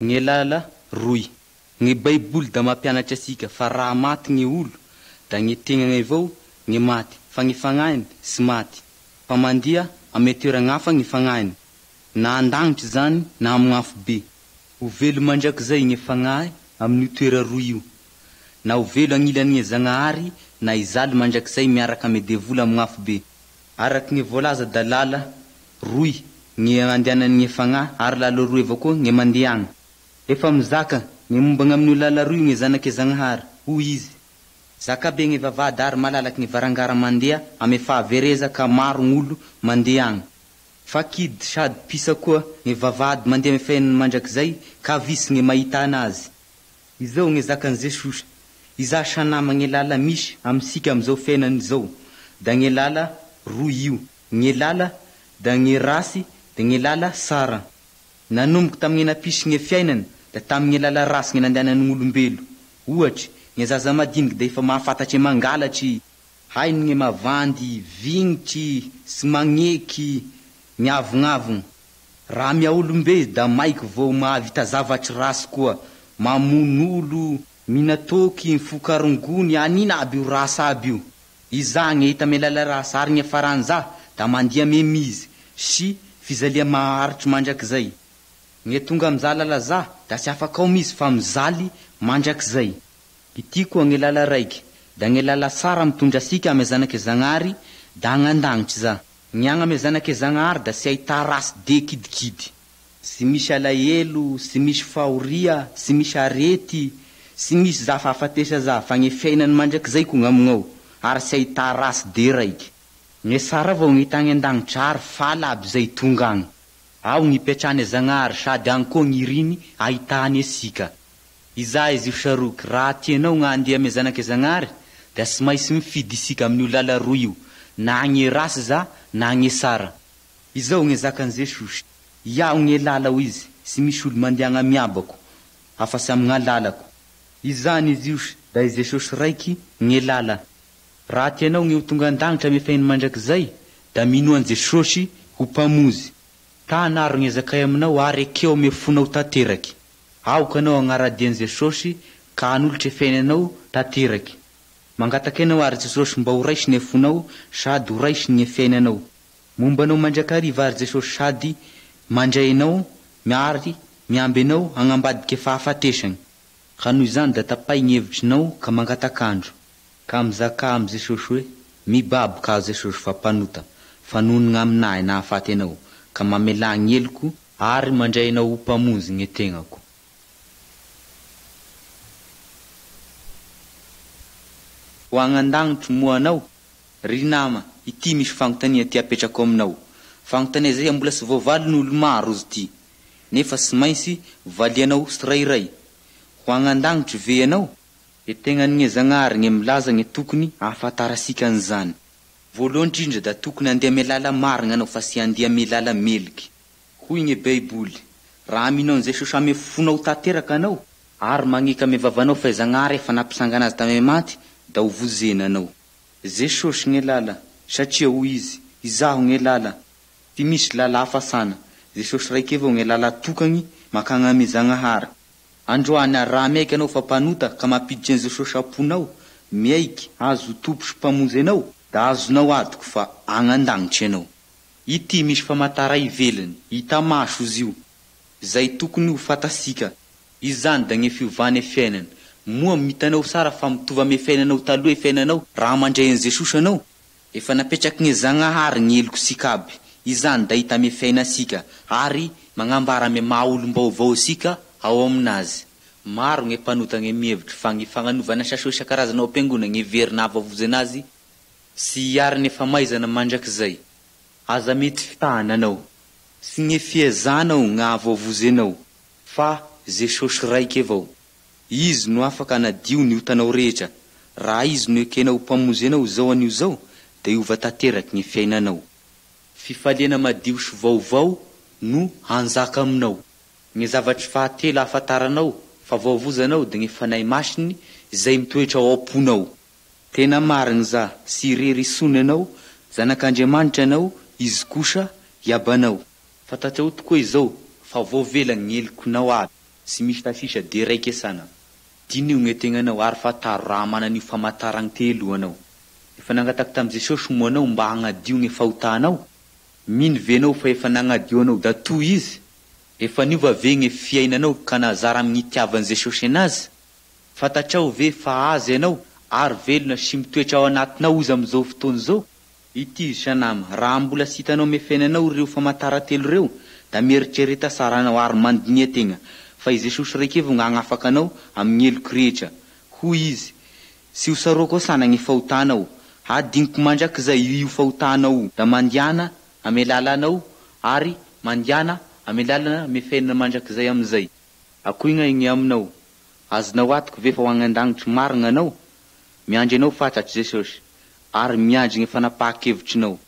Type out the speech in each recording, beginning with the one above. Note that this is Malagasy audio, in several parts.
Nye lala roy. Nye baiboly da mampianatra asika fa raha maty nye olo da nye tegnany avao nye maty, fa nye fagnainy sy maty. Fa mandia ame toeragnafa nye fagnainy, na andagnitry zany na amign'afo be. Ho velo mandrakizay nye fagnahy amin'ny toera roy io, na ho velo agnilan'ny Zagnahary na izaly mandrakizay miaraka ame devoly amign'afo be. Araky nye voalaza da lala roy nye andehanan'ny fagnahy ary lala roy avao koa nye mandeha agny. Efa mizaka nye momba gn'amin'io lala roy nye zanaky Zagnahary, hoy izy: zakabe nye vavahady ary malalaky nye varangara mandeha ame fahavereza ka maro gn'olo mandeha agny. Fa kidy sady pisa koa nye vavahady mandeha ame fiainany mandrakizay ka visy nye mahita anazy. Izao nye zakan'i Jesosy: iza sanama nye lala misy amsika amizao fiainany zao, da nye lala roy io, nye lala da nye rasy da nye lala sara. Nanomboky tamin'ny napisy nye fiainany da tamin'ny lala rasy nye nandehanan'ny olombelo. Ohatry, nye zaza madiniky da efa mahafantatry mangalatry, hainy nye mavandy, vignitry, sy magneky, miavonavogno. Raha mia olombe da maiky vao mahavita zavatry rasy koa, mamon'olo, minatoky, mifokarongony, anina aby io rasy aby io. Iza nye hita ame lala rasy ary nye faranza da mandia memizy sy fizalia maharitry mandrakizay. Nye tonga amza lala za da sy afaka ao mizy fa mizaly mandrakizay. Ity koa nye lala raiky, da nye lala sara mitondra asika ame zanaky Zagnahary da agnandagnitry za. Ny agny ame zanaky Zagnahary da sy ahita rasy de kidikidy, sy misy alahelo, sy misy fahoria, sy misy arety, sy misy za fahafatesa za, fa nye fiainany mandrakizay koa gn'amignao ary sy ahita rasy de raiky. Nye sara avao ny hitagny andagnitry ary fala aby zay tonga agny. Ao ny petrany Zagnahary sady agny koa ny riny ahitany asika. Iza izy io saroky, raha tianao gn'andeha ame zanaky Zagnahary da sy mainsy mifidy isika amin'io lala roy io, na nye rasy za na nye sara. Izao nye zakan'i Jesosy: iaho nye lala ho izy, sy misy olo mandeha gn'amiabako afa-sy amign'alalako. Izany izy io da i Jesosy raiky nye lala. Raha tianao nye ho tonga andagnitra ame fiainany mandrakizay da minoan Jesosy ho mpamozy. Tanaro nye zakay aminao ary ekeo ame fonao tanteraky. Aokanao agnaradian'i Jesosy ka hanolotry fiainanao tanteraky. Mangataky anao ary Jesosy mba ho raisy nye fonao sady ho raisy nye fiainanao. Mombanao mandrakariva ary Jesosy sady mandrainao, miary, miamby anao agnambadiky fahafatesany. Ka noho izany da tapay ny hevitrinao ka mangatakandro. Ka mizaka amy Jesosy hoe: mibaby ka Jesosy fa mpanota, fa nonogna aminahy nahafaty anao, ka mamela gny eloko ary mandrainao ho mpamonzy nye tegnako. Ho agnandagnitry moa anao, ry nama, ity misy fagnontania ty apetrako aminao. Fagnontania zay mbola sy voavalin'olo maro izy ty, nefa sy mainsy valianao sirairay. Ho agnandagnitry ve anao? E tegnan'ny Zagnahary nye milaza nye tokony ahafantarasika an'izany. Voalohany indrindra da tokony andeha ame lala marigna anao fa sy andeha ame lala meliky. Hoy nye baiboly: raha aminao Jesosy ame fonao tanteraky anao ary magneky ame vavanao fa Zagnahary efa nampisanga anazy tame maty, da ho vozena anao. Jesosy nye lala, satria hoy izy: izaho nye lala, ty misy lala hafasana. Jesosy raiky avao nye lala tokany makagny ame Zagnahary. Androany raha miaiky anao fa mpanota ka mampiditry an Jesosy amponao, miaiky azo tompo sy mpamonjy anao, da azonao atoko fa agnandagnitry anao. Ity misy famantara ivelany, hita maso izy io, zay tokony ho fantasika. Izany da nye fiovany fiainany. Moa mitanao sara fa mitovy ame fiainanao taloha fiainanao raha mandray an Jesosy anao, efa napetraky nye Zagnahary ny eloko sika aby. Izany da hita ame fiainasika ary magnambara ame maha olom-baovao sika ao aminazy. Maro nye mpanota nye mihevitry fa ny fagnanovana saso isan-karazana ao am-piangona nye verina avavozy anazy sy hiary ny famaizana mandrakizay. Aza mety fitahana anao, sy nye fiezanao gna avavozy anao, fa Jesosy raiky avao. Izy no afaka anadio ny otanao rehetra. Raha izy no ekenao mpamozy anao zao anio zao, da iova tanteraky ny fiainanao. Fifaliana madio sy vaovao no hanjaka aminao. Nye zavatry fahatelo ahafantaranao fa vaovozanao da nye fanahy masiny zay mitoetra ao amponao. Tena marigny za, sy irery isony anao, zanak'Andriamanitra anao, izy kosa iabanao. Fa tatrao tokoa izao fa voavelany ny elokonao aby. sy misy tasisa de raiky esana diny io gnetegnanao ary fataro raha manan'io famantaragny telo anao efa nangataky tam Jesosy mo anao mba hagnadio gny fahotanao mino venao fa efa nagnadio anao da toy izy efa niova ve gny fiainanao ka nazara amin'ny itiavan'i Jesosy anazy fatatrao ve fa azy anao ary velona sy mitoetra ao anatinao izy am'izao fotoana zao ity sanama raha mbola sy hitanao me fiainanao reo famantaratelo reo da mieritsereta sara anao ary mandinia tegna fa i Jesosy raiky avao gn'agnafaky anao amin'ny eloko rehetra hoy izy sy ho saroko sana gny fahotanao adigniko mandrakizay io fahotanao da mandiana ame lalanao ary mandiana ame lalana me fiainana mandrakizay amizay akoy gn'aigny aminao azonao atiko ve fa ho agnandagnitry marigna anao miandry anao fantatry Jesosy ary miandry gny fanapaha-kevitrinao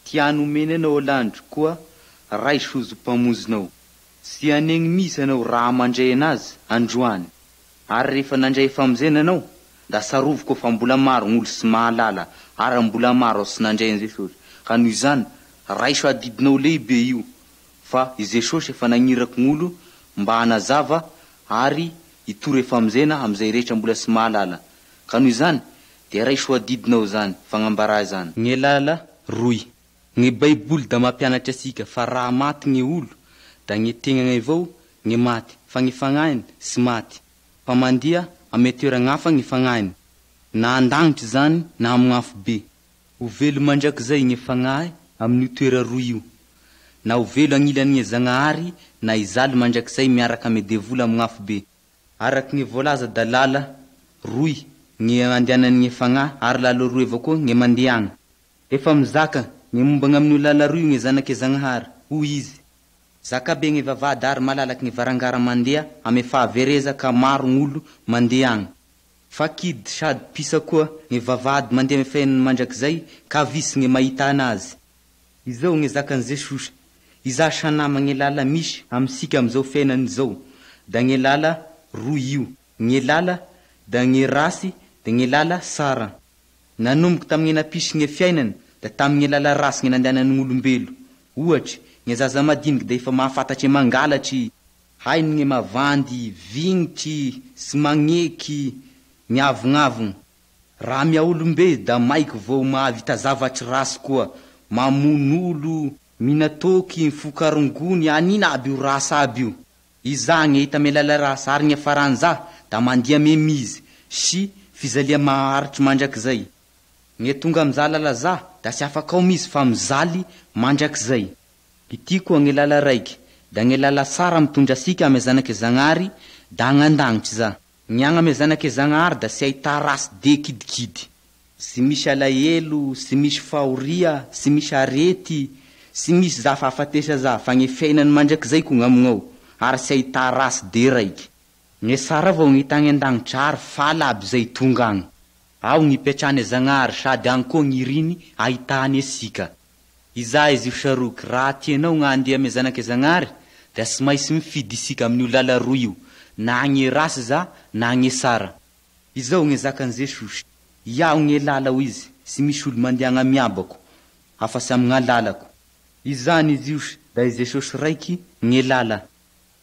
tiano omeny anao landro koa ray sozo mpamozinao sy anegny misy anao raha mandray anazy androany ary rehefa nandray famozena anao da saroviko fa mbola maro gn'olo sy mahalala ary mbola maro sy nandray an Jesosy ka noho izany raiso adidinao lehibe io fa i Jesosy efa nagniraky gn'olo mba hanazava ary hitory famozena amizay rehetra mbola sy mahalala ka noho izany de raiso adidinao zany fagnambara zany gny lala roy gny baiboly da mampianatra asika fa raha maty gny olo da gny tegnany avao gny maty fa gny fagnainy sy maty fa mandia ame toeragnafa gny fagnainy na andagnitry zany na amign'afo be ho velo mandrakizay gny fagnahy amin'io toera roy io na ho velo agnilan'gny Zagnahary na izaly mandrakizay miaraka ame devoly amign'afo be araky gny voalaza da lala roy gny andehanan'gny fagnahy ary lala roy avao koa gny mandeagna efa mizaka gny momba gn'amin'io lala roy gny zanaky Zagnahary hoy izy zakabe gny vavady ary malalaky gny varangara mandeha ame fahavereza ka maro gn'olo mandeha agny fa kidy sady pisa koa gny vavady mandeha ame fiainany mandrakizay ka visy gny mahita anazy izao gny zakan'i Jesosy iza sanama gny lala misy amsika amizao fiainany zao da gny lala roy io gny lala da gny rasy da gny lala sara nanomboky tamin'ny napisy gny fiainany da tamin'ny lala rasy gny nandehanan'olombelo ohatry gny zaza madiniky da efa mahafantatry mangalatry hainy gny mavandy vignitry sy magneky miavonavogny raha mia olombe da maiky vao mahavita zavatry rasy koa mamon'olo minatoky mifokarongony anina aby io rasy aby io iza gny hita ame lala rasy ary gny faranza da mandia memizy sy fizalia maharitry mandrakizay gny tonga amza lala za da sy afaky ao mizy fa mizaly mandrakizay ity koa gny lala raiky da gny lala sara mitondra asika ame zanaky Zagnahary da agnandagnitry za gny agny ame zanaky Zagnahary da sy ahita rasy de kidikidy sy misy alahelo sy misy fahoria sy misy arety sy misy za fahafatesa za fa gny fiainany mandrakizay koa gn'amignao ary sy ahita rasy de raiky gny sara avao gny tagny andagnitry ary fala aby zay tonga agny ao gny petrany Zagnahary sady agny koa gny riny ahitany asika iza izy io saroky raha tianao gn'andeha ame zanaky Zagnahary da sy maintsy mifidy isika amin'io lala roy io na gny rasy za na gny sara izao gny zakan'i Jesosy iaho gny lala ho izy sy misy olo mandeha gn'amiabako afa-sy amign'alalako izany izy io da i Jesosy raiky gny lala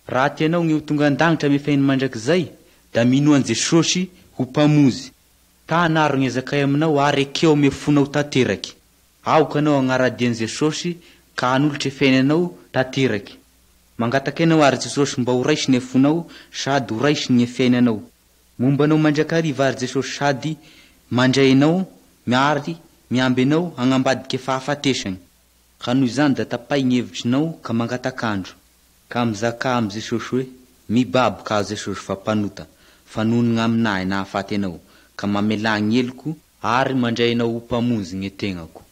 raha tianao gny ho tonga andagnitra ame fiainany mandrakizay da minoan Jesosy ho mpamozy tanaro gny zakay aminao ary ekeo ame fonao tanteraky aoka anao agnaradian'i Jesosy ka hanolotry fiainanao tanteraky mangataky anao ary Jesosy mba ho raisiny e fonao sady ho raisiny e fiainanao mombanao mandrakariva ary Jesosy sady mandray anao miary miamby anao agnambadiky fahafatesany ka noho izany da tapay gny hevitrinao ka mangatakandro ka mizaka amy Jesosy hoe mibabo ka Jesosy fa mpanota fa nonogna aminahy nahafaty anao ka mamela gny eloko ary mandray anao ho mpamonzy gny tegnako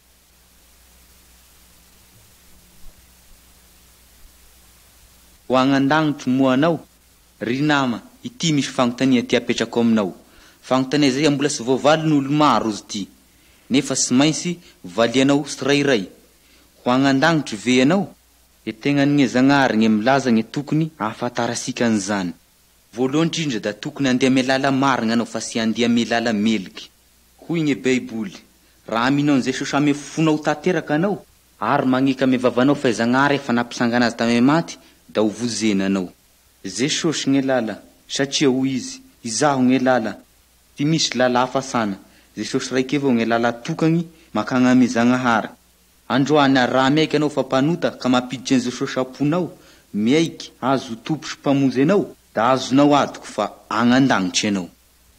ho agnandagnitry moa anao ry nama ity misy fagnontania ty apetrako aminao fagnontania zay mbola sy voavalin'olo maro izy ty nefa sy maintsy valianao sirairay ho agnandagnitry ve anao e tegnan'gny Zagnahary gny milaza gny tokony ahafantarasika an'izany voalohany indrindra da tokony andeha ame lala marigna anao fa sy andeha ame lala meliky hoy gny baiboly raha aminao an Jesosy ame fonao tanteraka anao ary magneky ame vavanao fa Zagnahary efa nampisangana azy tame maty da ho vozena anao Jesosy gne lala, satria hoy izy, izaho gne lala. Ty misy lala hafasana. Jesosy raiky avao gne lala tokagny makagny amy Zagnahary. Androany raha maiky anao fa mpanota ka mampiditry an Jesosy amponao, miaiky azo tompo sy mpamonjy anao, da azonao adiko fa agnandagnitry anao.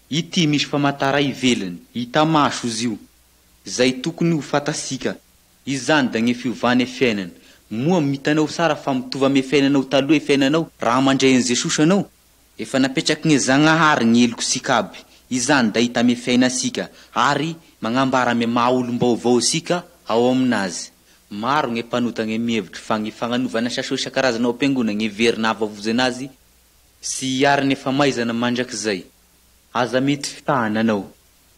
Ity misy famantara ivelany, hita maso izy io. Zay tokony ho fatasika. Izany da gne fiovany e fiainana. Moa mitanao sara fa mitovy ame fiainanao taloha e fiainanao raha mandray an Jesosy anao. Efa napetraky gne Zagnahary gne eloko sika aby. Izany da hita ame fiainasika ary magnambara ame maha olom-baovao sika ao aminazy. Maro gne mpanota gne mihevitry fa gne fagnanovana saso isan-karazana ao am-piangona gne verina avavozy anazy sy hiary nefa maizana mandrakizay. Aza mety fitahana anao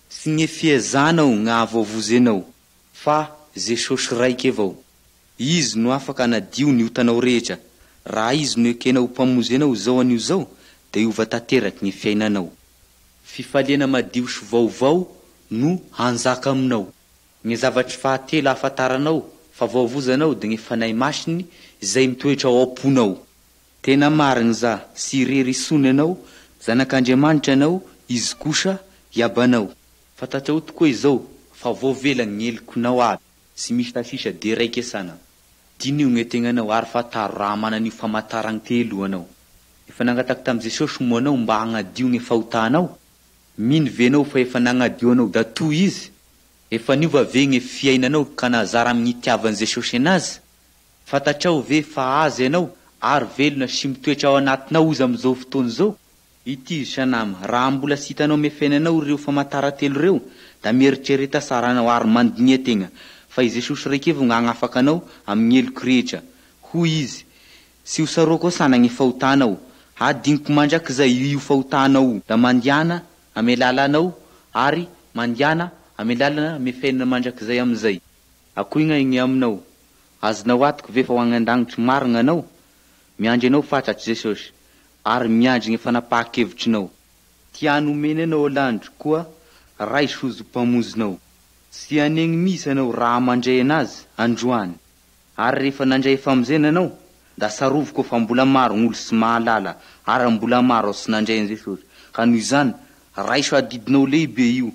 sy gne fiezanao gna avavozy anao fa Jesosy raiky avao. Izy no afaka anadio ny otanao rehetra. Raha izy no ekenao mpamonjy anao zao anio zao da iova tanteraky gne fiainanao. Fifaliana madio sy vaovao no hanjaka aminao. Gne zavatry fahatelo ahafantaranao fa vaovozanao da gne fanahy masiny izay mitoetra ao amponao. Tena marigny za, sy irery isony anao, zanak'Andriamanitra anao, izy kosa iabanao. Fantatrao tokoa izao fa voavelany gne elokonao aby, sy misy tasisa de raiky esana. Dinio gne tegnanao ary fataro raha manan'io famantaragny telo anao. Efa nangataky tamy Jesosy moa anao mba hagnadio gne fahotanao. Mino venao fa efa nagnadio anao da toy izy. Efa niova ve gne fiainanao ka nazara amin'ny itiavan'i Jesosy anazy. Fantatrao ve fa azy anao ary velona sy mitoetra ao anatinao izy amizao fotoana zao. Ity sanama, raha mbola sy hitanao ame fiainanao reo famataratelo reo da mieritrereta sara anao ary mandinia tegna fa i Jesosy raiky avao gn'agnafaky anao amin'ny eloko rehetra. Hoy izy, sy ho saroko sana gne fahotanao, adigniko mandrakizay io fahotanao da mandiana ame lalanao ary mandiana ame lalana ame fiainana mandrakizay amizay. Akoy gn'aigny aminao, azonao atiko ve fa ho agnandagnitry marigna anao? Miandry anao fatratry Jesosy ary miandry gne fanapaha-kevitrinao. Tiano omeny anao landro koa ray sozo mpamonjinao. Sy anegny misy anao raha mandray anazy androany. Ary rehefa nandray famozena anao da saroviko fa mbola maro gn'olo sy mahalala ary mbola maro sy nandray an Jesosy. Ka noho izany raiso adidinao lehibe io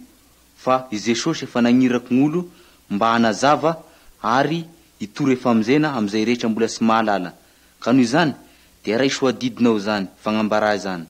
fa i Jesosy efa nagniraky gn'olo mba hanazava ary hitory famozena amizay rehetra mbola sy mahalala. Ka noho izany de raiso adidinao zany fagnambara zany.